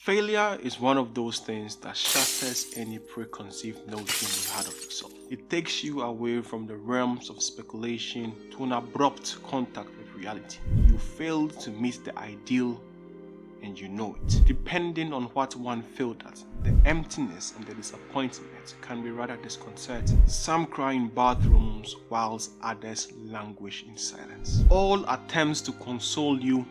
Failure is one of those things that shatters any preconceived notion you had of yourself. It takes you away from the realms of speculation to an abrupt contact with reality. You failed to meet the ideal and you know it. Depending on what one failed at, the emptiness and the disappointment can be rather disconcerting. Some cry in bathrooms whilst others languish in silence. All attempts to console you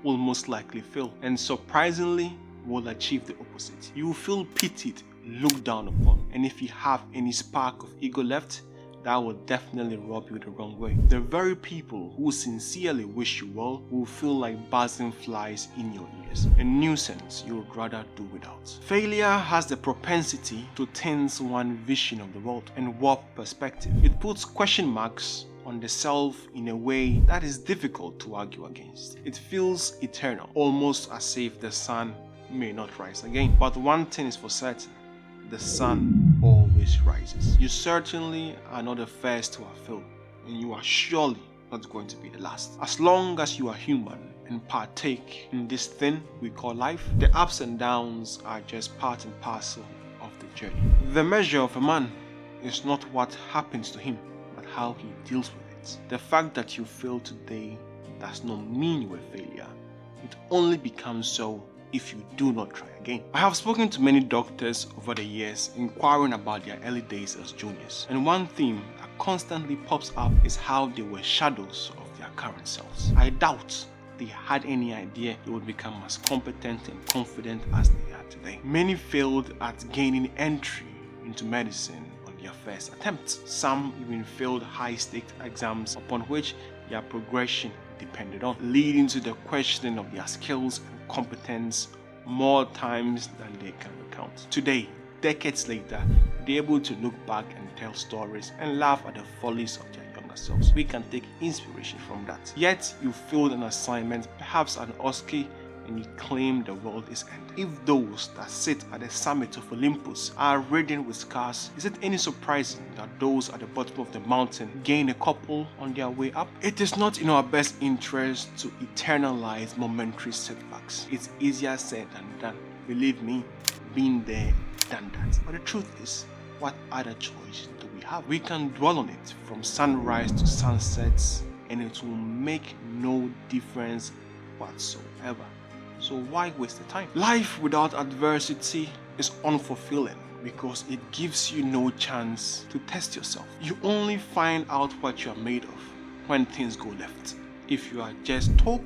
will most likely fail, and surprisingly will achieve the opposite. You will feel pitied, looked down upon, and if you have any spark of ego left, that will definitely rub you the wrong way. The very people who sincerely wish you well will feel like buzzing flies in your ears, a nuisance you would rather do without. Failure has the propensity to tint one's vision of the world and warp perspective. It puts question marks on the self in a way that is difficult to argue against. It feels eternal, almost as if the sun may not rise again. But one thing is for certain, the sun always rises. You certainly are not the first to have failed, and you are surely not going to be the last. As long as you are human and partake in this thing we call life, the ups and downs are just part and parcel of the journey. The measure of a man is not what happens to him, but how he deals with it. The fact that you failed today does not mean you are a failure. It only becomes so if you do not try again. I have spoken to many doctors over the years inquiring about their early days as juniors, and one theme that constantly pops up is how they were shadows of their current selves. I doubt they had any idea they would become as competent and confident as they are today. Many failed at gaining entry into medicine on their first attempt. Some even failed high-stakes exams upon which their progression depended on, leading to the questioning of their skills and competence more times than they can recount. Today, decades later, they're able to look back and tell stories and laugh at the follies of their younger selves. We can take inspiration from that. Yet, you failed an assignment, perhaps an OSCE, and you claim the world is ending. If those that sit at the summit of Olympus are ridden with scars, is it any surprising that those at the bottom of the mountain gain a couple on their way up? It is not in our best interest to eternalize momentary setbacks. It's easier said than done. Believe me, been there, done that. But the truth is, what other choice do we have? We can dwell on it from sunrise to sunsets, and it will make no difference whatsoever. So why waste the time? Life without adversity is unfulfilling because it gives you no chance to test yourself. You only find out what you are made of when things go left. If you are just talk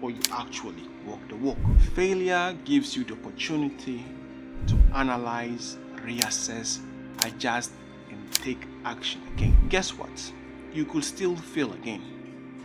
or you actually walk the walk. Failure gives you the opportunity to analyze, reassess, adjust, and take action again. Guess what? You could still fail again.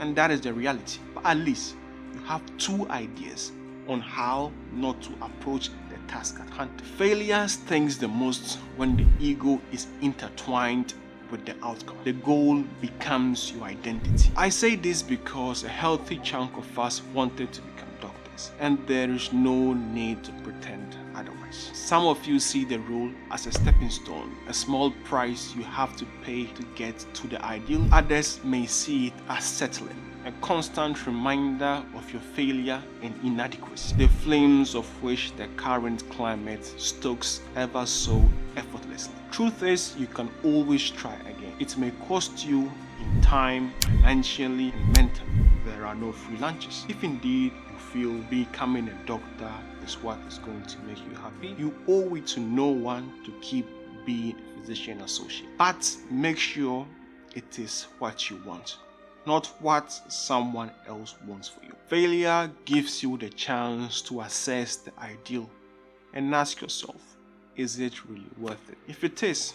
And that is the reality. But at least you have two ideas on how not to approach the task at hand. Failure stings the most when the ego is intertwined with the outcome. The goal becomes your identity. I say this because a healthy chunk of us wanted to become doctors, and there is no need to pretend otherwise. Some of you see the role as a stepping stone, a small price you have to pay to get to the ideal. Others may see it as settling, a constant reminder of your failure and inadequacy, the flames of which the current climate stokes ever so effortlessly. Truth is, you can always try again. It may cost you in time, financially, and mentally. There are no free lunches. If indeed you feel becoming a doctor is what is going to make you happy, you owe it to no one to keep being a physician associate. But make sure it is what you want, not what someone else wants for you. Failure gives you the chance to assess the ideal and ask yourself, is it really worth it? If it is,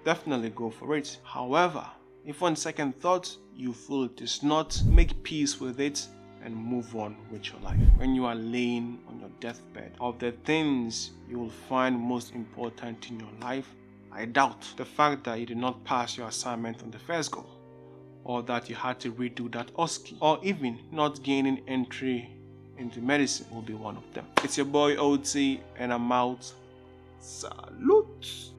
definitely go for it. However, if on second thought you feel it is not, make peace with it and move on with your life. When you are laying on your deathbed, of the things you will find most important in your life, I doubt the fact that you did not pass your assignment on the first go, or that you had to redo that OSCE, or even not gaining entry into medicine will be one of them. It's your boy OT, and I'm out. Salute!